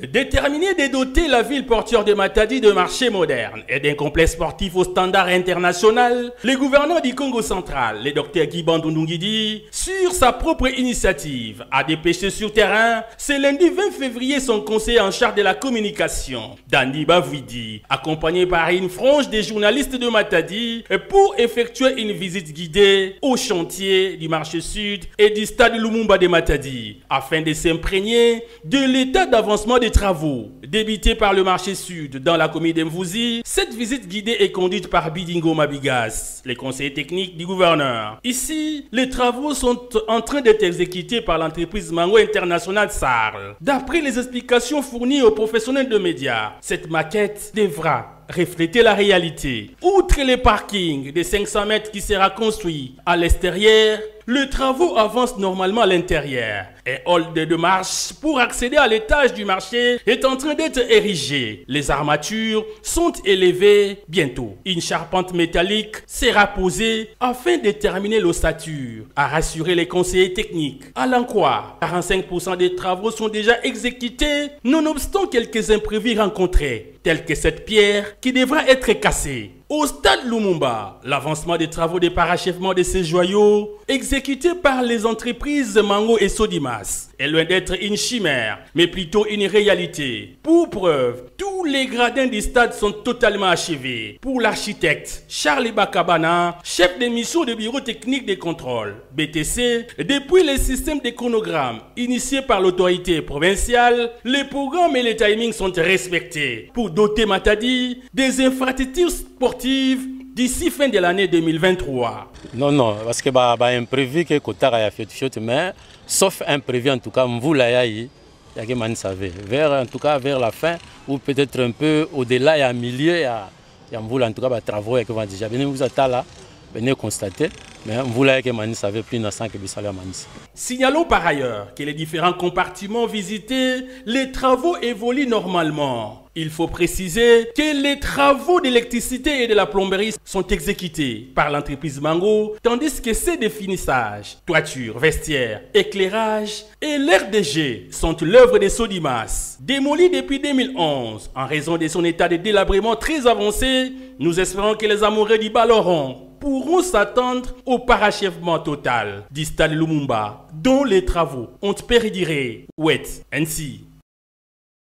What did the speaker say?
Déterminé de doter la ville portuaire de Matadi de marchés modernes et d'un complexe sportif au standard international, le gouverneur du Congo central, le docteur Guy Bandou Ndungidi, sur sa propre initiative, a dépêché sur terrain ce lundi 20 février son conseiller en charge de la communication, Dani Bavouidi, accompagné par une frange des journalistes de Matadi pour effectuer une visite guidée au chantier du marché sud et du stade Lumumba de Matadi, afin de s'imprégner de l'état d'avancement des travaux débutés par le marché sud dans la commune d'Mvouzi. Cette visite guidée est conduite par Bidingo Mabigas, le conseiller technique du gouverneur. Ici, les travaux sont en train d'être exécutés par l'entreprise Mango International SARL. D'après les explications fournies aux professionnels de médias, cette maquette devra refléter la réalité. Outre les parkings de 500 mètres qui sera construit à l'extérieur, le travaux avance normalement à l'intérieur. Un hall de marche pour accéder à l'étage du marché est en train d'être érigé. Les armatures sont élevées bientôt. Une charpente métallique sera posée afin de terminer l'ossature, a rassuré les conseillers techniques. À l'enquête, 45% des travaux sont déjà exécutés, nonobstant quelques imprévus rencontrés, tels que cette pierre qui devra être cassée. Au stade Lumumba, l'avancement des travaux de parachèvement de ces joyaux, exécutés par les entreprises Mango et Sodimas, est loin d'être une chimère, mais plutôt une réalité. Pour preuve, tous les gradins du stade sont totalement achevés. Pour l'architecte Charles Bakabana, chef de mission de bureau technique de contrôle, BTC, depuis les systèmes de chronogramme initiés par l'autorité provinciale, les programmes et les timings sont respectés pour doter Matadi des infrastructures sportives d'ici fin de l'année 2023. Non, parce que imprévu que Kotara a fait, mais sauf imprévu en tout cas, Mvoula y a que man savait. En tout cas vers la fin ou peut-être un peu au-delà et à milieu, il y a Mvoula en tout cas travaux et que va déjà venir vous attendre là, venez constater. Mais Mvoula que man savait plus dans 5 que Manis. Signalons par ailleurs que les différents compartiments visités, les travaux évoluent normalement. Il faut préciser que les travaux d'électricité et de la plomberie sont exécutés par l'entreprise Mango, tandis que ceux de finissage, toiture, vestiaire, éclairage et l'RDG sont l'œuvre de Sodimas. Démoli depuis 2011 en raison de son état de délabrement très avancé, nous espérons que les amoureux du Baloron pourront s'attendre au parachèvement total du stade Lumumba, dont les travaux ont perduré. Ainsi.